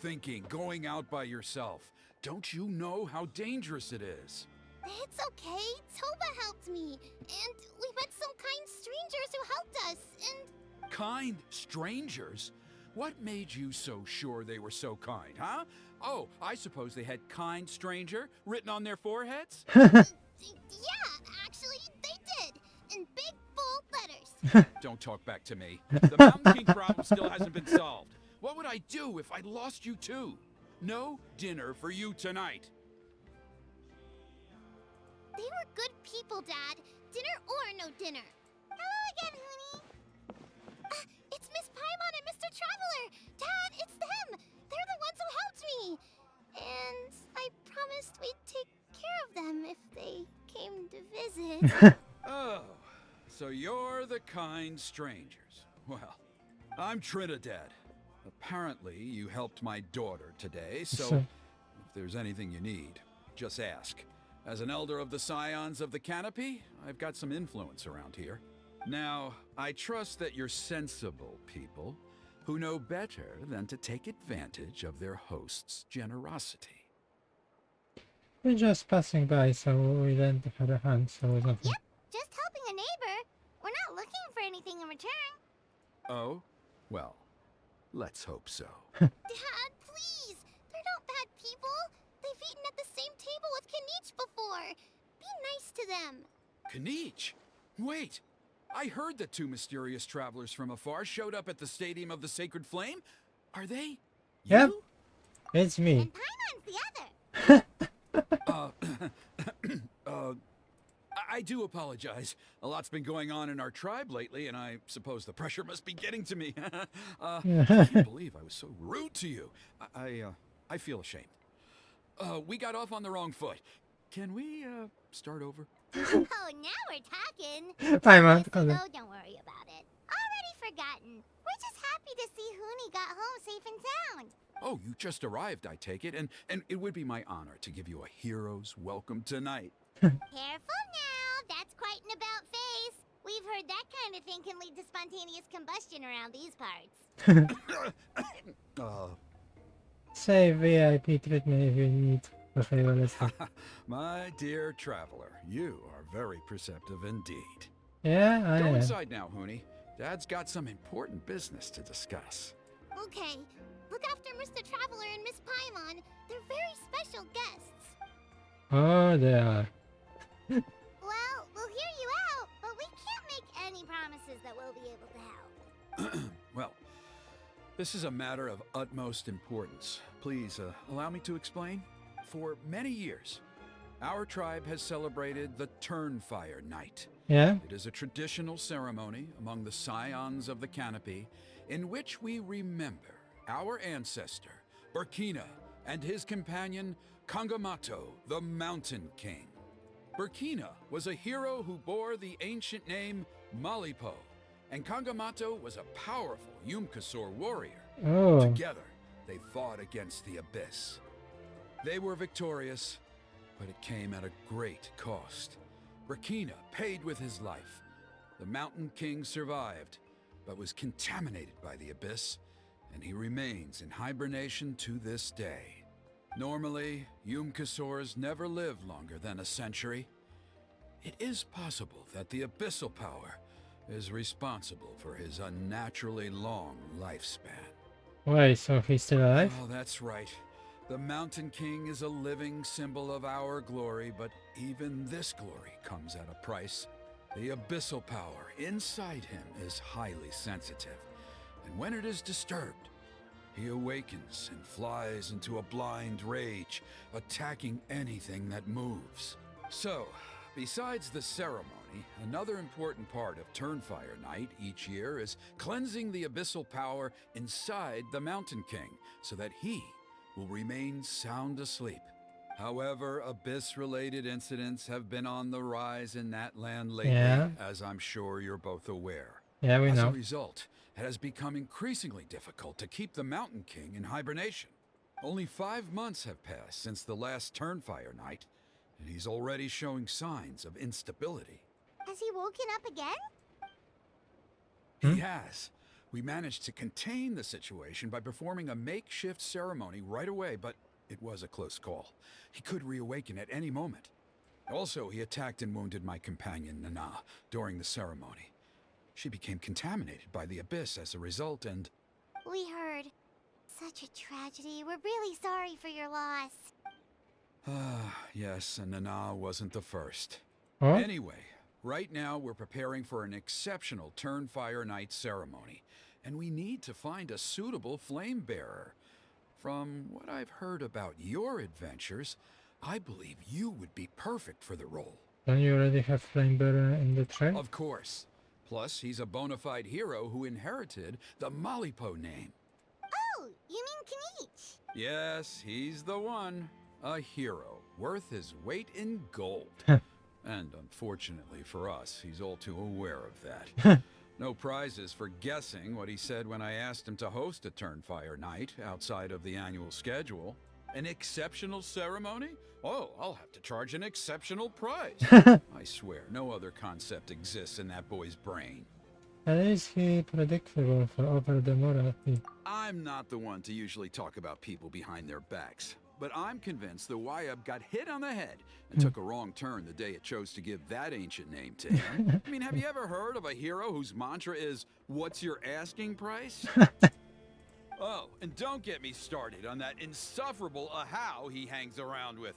thinking going out by yourself? Don't you know how dangerous it is? It's okay. Toba helped me. And we met some kind strangers who helped us. And Kind strangers? What made you so sure they were so kind, huh? Oh, I suppose they had kind stranger written on their foreheads? yeah, actually, they did. In big, bold letters. Don't talk back to me. The Mountain King problem still hasn't been solved. What would I do if I lost you too? No dinner for you tonight. They were good people, Dad. Dinner or no dinner. Hello again, Hoonie. It's Miss Paimon and Mr. Traveler. Dad, it's them. They're the ones who helped me. And I promised we'd take care of them if they came to visit. Oh, so you're the kind strangers. Well, I'm Trinidad. Apparently, you helped my daughter today, so if there's anything you need, just ask. As an elder of the Scions of the Canopy, I've got some influence around here. Now, I trust that you're sensible people who know better than to take advantage of their host's generosity. We're just passing by, so we lent her a hand, so it's nothing. Yep, just helping a neighbor. We're not looking for anything in return. Oh? Well, let's hope so. Dad, please! They're not bad people. They've eaten at the same table with Kinich before. Be nice to them. Kinich? Wait! I heard that two mysterious travelers from afar showed up at the Stadium of the Sacred Flame. Are they? Yep. You? It's me. And Paimon's the other. I do apologize. A lot's been going on in our tribe lately, and I suppose the pressure must be getting to me. I can't believe I was so rude to you. I feel ashamed. We got off on the wrong foot. Can we, start over? Oh, now we're talking. Paimon, Yes, no, don't worry about it. Already forgotten. We're just happy to see Hoonie got home safe and sound. Oh, you just arrived, I take it, and it would be my honor to give you a hero's welcome tonight. Careful now. That's quite an about face. We've heard that kind of thing can lead to spontaneous combustion around these parts. Say VIP treatment if you need. Okay, well, let's see. My dear traveler, you are very perceptive indeed. Yeah, I Go am. inside now, Hoonie. Dad's got some important business to discuss. Okay. Look after Mr. Traveler and Miss Paimon. They're very special guests. Oh, they are. Well, we'll hear you out, but we can't make any promises that we'll be able to help. Well, this is a matter of utmost importance. Please, allow me to explain. For many years, our tribe has celebrated the Turnfire Night. Yeah? It is a traditional ceremony among the Scions of the Canopy in which we remember our ancestor, Burkina, and his companion, Kangamato, the Mountain King. Burkina was a hero who bore the ancient name Malipo, and Kangamato was a powerful Yumkasor warrior. Oh. Together, they fought against the Abyss. They were victorious, but it came at a great cost. Burkina paid with his life. The Mountain King survived, but was contaminated by the Abyss, and he remains in hibernation to this day. Normally, Yumkasors never live longer than a century. It is possible that the Abyssal power is responsible for his unnaturally long lifespan. Wait, so he's still alive? Oh, that's right. The Mountain King is a living symbol of our glory, but even this glory comes at a price. The abyssal power inside him is highly sensitive, and when it is disturbed, he awakens and flies into a blind rage, attacking anything that moves. So, besides the ceremony, another important part of Turnfire Night each year is cleansing the abyssal power inside the Mountain King, so that he will remain sound asleep. However, Abyss-related incidents have been on the rise in that land lately, Yeah. as I'm sure you're both aware. Yeah, we As a know. result, it has become increasingly difficult to keep the Mountain King in hibernation. Only 5 months have passed since the last Turnfire Night, and he's already showing signs of instability. Has he woken up again? He has, We managed to contain the situation by performing a makeshift ceremony right away, but it was a close call. He could reawaken at any moment. Also, he attacked and wounded my companion, Nana, during the ceremony. She became contaminated by the abyss as a result, and... We heard. Such a tragedy. We're really sorry for your loss. Yes, and Nana wasn't the first. Huh? Anyway, right now we're preparing for an exceptional Turnfire Night ceremony, and we need to find a suitable flame bearer. From what I've heard about your adventures, I believe you would be perfect for the role. Don't you already have Flamebearer in the tray? Of course. Plus, he's a bona fide hero who inherited the Malipo name. Oh, you mean Kinich? Yes, he's the one. A hero, worth his weight in gold. And unfortunately for us, he's all too aware of that. No prizes for guessing what he said when I asked him to host a Turnfire Night outside of the annual schedule. An exceptional ceremony? Oh, I'll have to charge an exceptional price. I swear, no other concept exists in that boy's brain. Is he predictable for over the morality? I'm not the one to usually talk about people behind their backs, but I'm convinced the Wyab got hit on the head and took a wrong turn the day it chose to give that ancient name to him. I mean, have you ever heard of a hero whose mantra is, "What's your asking price?" Oh, and don't get me started on that insufferable Ahau he hangs around with.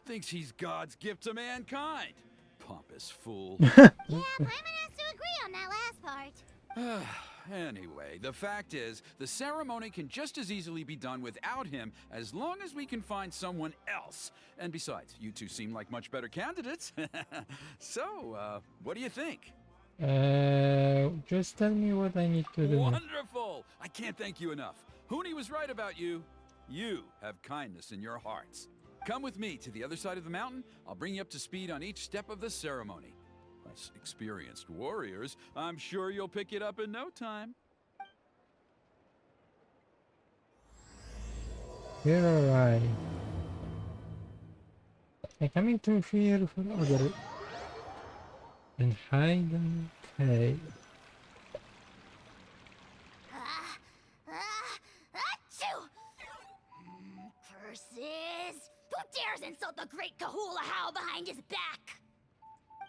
Thinks he's God's gift to mankind. Pompous fool. Yeah, Paimon has to agree on that last part. Anyway, the fact is, the ceremony can just as easily be done without him as long as we can find someone else. And besides, you two seem like much better candidates. So, what do you think? Just tell me what I need to do. Wonderful! I can't thank you enough. Huni was right about you. You have kindness in your hearts. Come with me to the other side of the mountain. I'll bring you up to speed on each step of the ceremony. Us experienced warriors, I'm sure you'll pick it up in no time. You're alright. I come into fear for other and hide and pay. Achoo! Curses! Who dares insult the great Kahula How behind his back?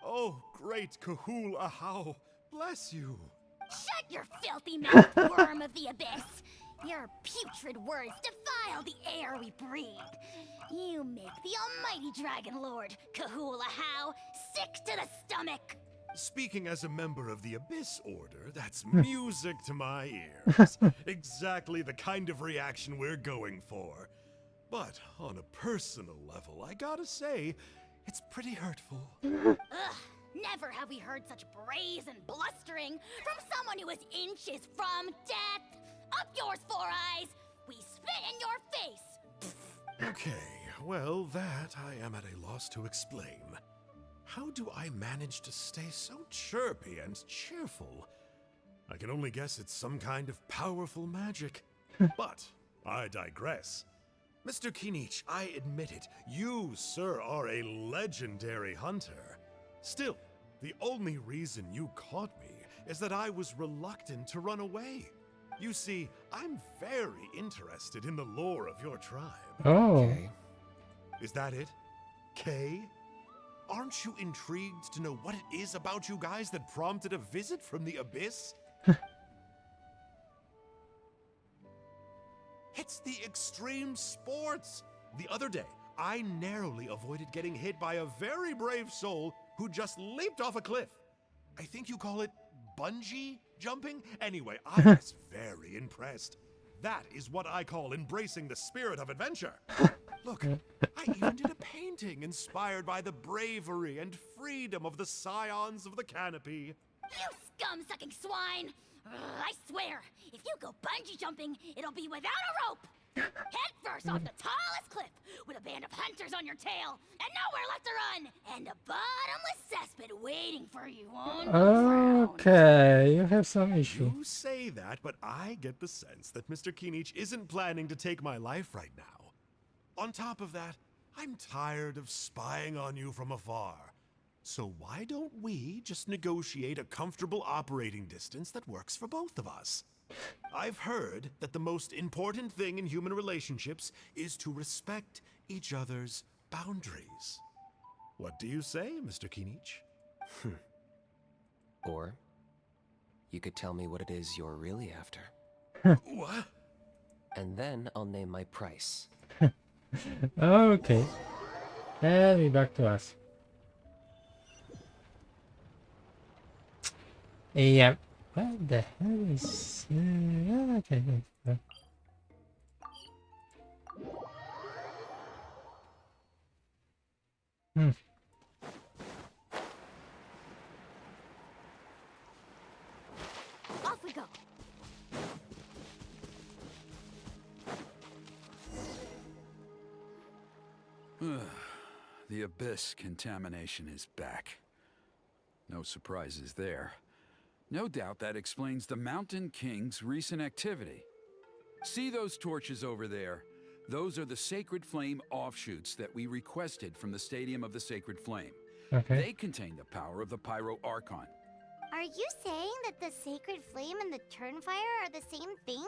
Oh, great Kahul Ahau, bless you. Shut your filthy mouth, worm of the abyss! Your putrid words defile the air we breathe. You make the almighty Dragon Lord, Kahula How, sick to the stomach. Speaking as a member of the Abyss Order, that's music to my ears. Exactly the kind of reaction we're going for. But on a personal level, I gotta say, it's pretty hurtful. Ugh, never have we heard such brazen blustering from someone who is inches from death. Up yours, Four Eyes! We spit in your face! Okay, well, that I am at a loss to explain. How do I manage to stay so chirpy and cheerful? I can only guess it's some kind of powerful magic. But I digress. Mr. Kinich, I admit it, you, sir, are a legendary hunter. Still, the only reason you caught me is that I was reluctant to run away. You see, I'm very interested in the lore of your tribe. Oh. Kay? Is that it? Kay? Aren't you intrigued to know what it is about you guys that prompted a visit from the Abyss? It's the extreme sports! The other day, I narrowly avoided getting hit by a very brave soul who just leaped off a cliff. I think you call it bungee jumping? Anyway, I was very impressed. That is what I call embracing the spirit of adventure. Look, I even did a painting inspired by the bravery and freedom of the scions of the canopy. You scum-sucking swine! I swear, if you go bungee jumping, it'll be without a rope! Head first off the tallest cliff, with a band of hunters on your tail, and nowhere left to run, and a bottomless cesspit waiting for you on the ground. Okay, you have some issue. You say that, but I get the sense that Mr. Kinich isn't planning to take my life right now. On top of that, I'm tired of spying on you from afar. So why don't we just negotiate a comfortable operating distance that works for both of us? I've heard that the most important thing in human relationships is to respect each other's boundaries. What do you say, Mr. Kinich? Or you could tell me what it is you're really after. What? And then I'll name my price. Okay. And we back to us. Yeah. What the hell is... okay. Off we go. The abyss contamination is back. No surprises there. No doubt that explains the Mountain King's recent activity. See those torches over there? Those are the Sacred Flame offshoots that we requested from the Stadium of the Sacred Flame. Okay. They contain the power of the Pyro Archon. Are you saying that the sacred flame and the turnfire are the same thing?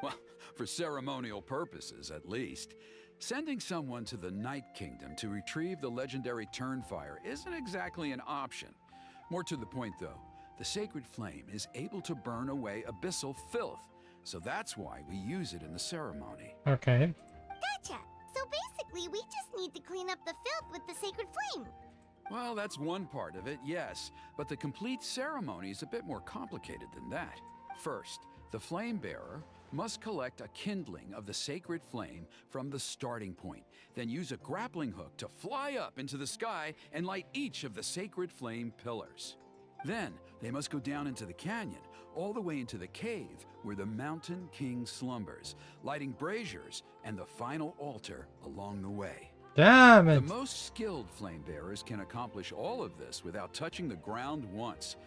Well, for ceremonial purposes, at least. Sending someone to the Night Kingdom to retrieve the legendary Turnfire isn't exactly an option. More to the point, though, the Sacred Flame is able to burn away abyssal filth, so that's why we use it in the ceremony. Okay. Gotcha. So basically, we just need to clean up the filth with the sacred flame. Well, that's one part of it, yes, but the complete ceremony is a bit more complicated than that. First, the flame bearer must collect a kindling of the sacred flame from the starting point, then use a grappling hook to fly up into the sky and light each of the sacred flame pillars. Then, they must go down into the canyon, all the way into the cave where the Mountain King slumbers, lighting braziers and the final altar along the way. Damn The it. most skilled flame bearers can accomplish all of this without touching the ground once.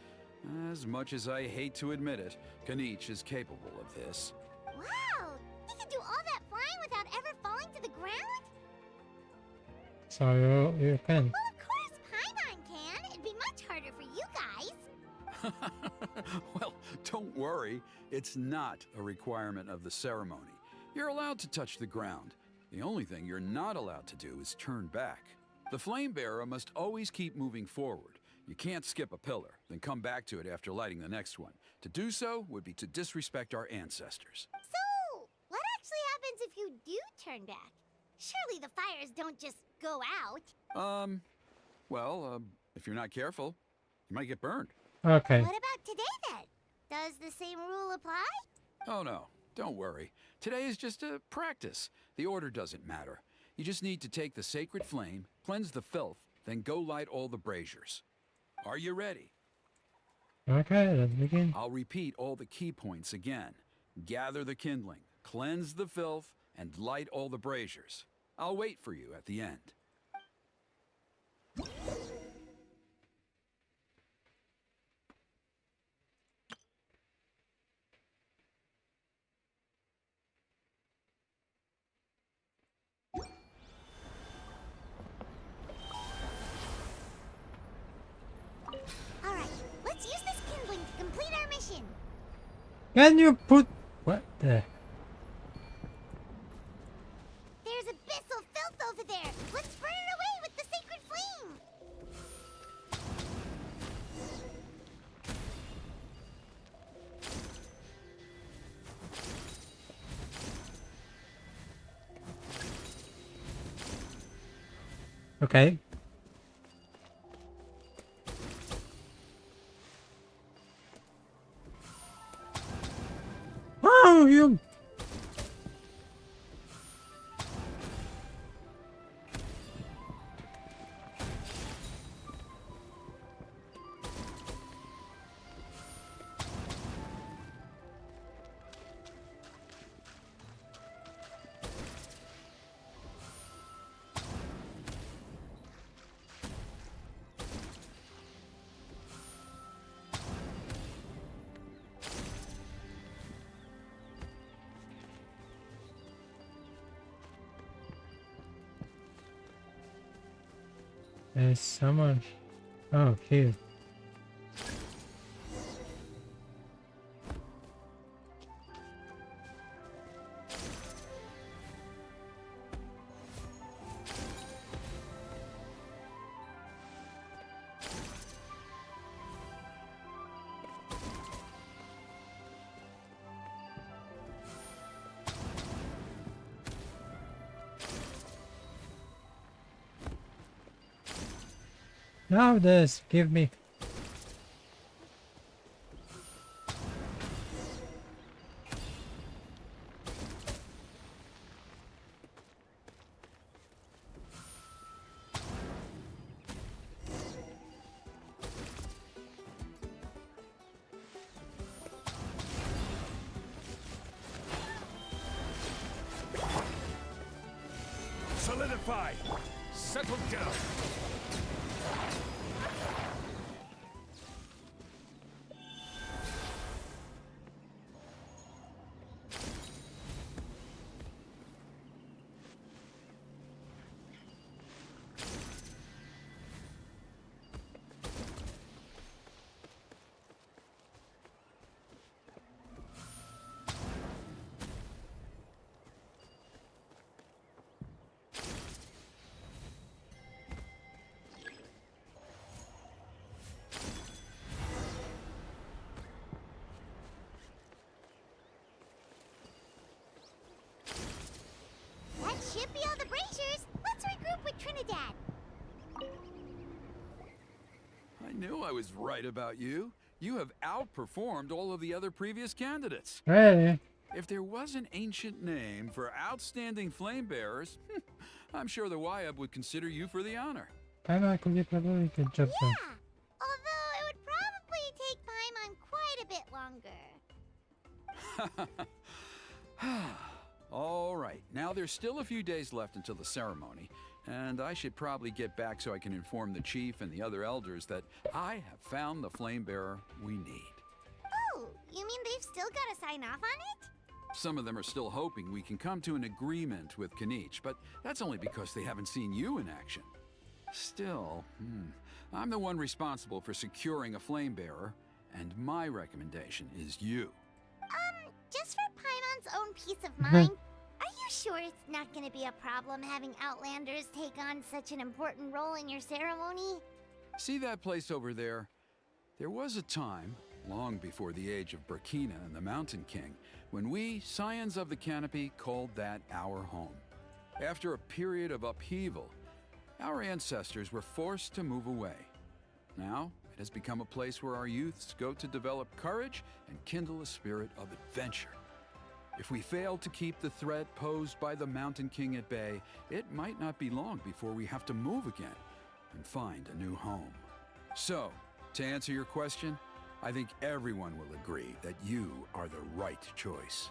As much as I hate to admit it, Kinich is capable of this. Wow! He can do all that flying without ever falling to the ground? So you can. Well, of course Paimon can. It'd be much harder for you guys. Well, don't worry. It's not a requirement of the ceremony. You're allowed to touch the ground. The only thing you're not allowed to do is turn back. The flame bearer must always keep moving forward. You can't skip a pillar, then come back to it after lighting the next one. To do so would be to disrespect our ancestors. So, what actually happens if you do turn back? Surely the fires don't just go out. If you're not careful, you might get burned. Okay. What about today then? Does the same rule apply? Oh no, don't worry. Today is just a practice. The order doesn't matter. You just need to take the sacred flame, cleanse the filth, then go light all the braziers. Are you ready? Okay, let's begin. I'll repeat all the key points again. Gather the kindling, cleanse the filth, and light all the braziers. I'll wait for you at the end. Alright, let's use this kindling to complete our mission. Can you put... What the... There's abyssal filth over there. Let's burn it away with the sacred flame. Okay. Oh, you... There's someone Oh, here. Now this, give me. Solidify! Settle down! That should be all the braziers. Let's regroup with Trinidad. I knew I was right about you. You have outperformed all of the other previous candidates. Really? If there was an ancient name for outstanding flame bearers, I'm sure the Wyab would consider you for the honor. Paimon could be probably good job Yeah, although it would probably take Paimon quite a bit longer. All right, now there's still a few days left until the ceremony, and I should probably get back so I can inform the chief and the other elders that I have found the flame bearer we need. Oh, you mean they've still got to sign off on it? Some of them are still hoping we can come to an agreement with Kinich, but that's only because they haven't seen you in action. Still, I'm the one responsible for securing a flame bearer, and my recommendation is you. Just for Paimon's own peace of mind, are you sure it's not going to be a problem having Outlanders take on such an important role in your ceremony? See that place over there? There was a time, long before the age of Burkina and the Mountain King, when we, Scions of the Canopy, called that our home. After a period of upheaval, our ancestors were forced to move away. Now, it has become a place where our youths go to develop courage and kindle a spirit of adventure. If we fail to keep the threat posed by the Mountain King at bay, it might not be long before we have to move again and find a new home. So, to answer your question, I think everyone will agree that you are the right choice.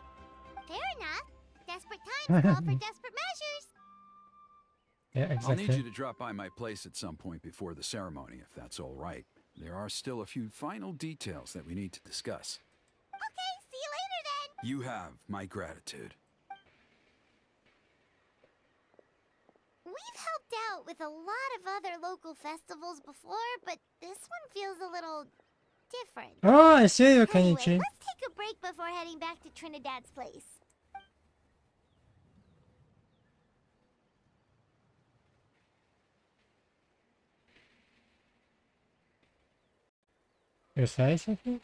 Fair enough. Desperate times call for desperate measures. Yeah, I'll need you exactly. to drop by my place at some point before the ceremony, if that's all right. There are still a few final details that we need to discuss. Okay, see you later then. You have my gratitude. We've helped out with a lot of other local festivals before, but this one feels a little different. Oh, I see you, Anyway, Kenichi. let's take a break before heading back to Trinidad's place. You say something?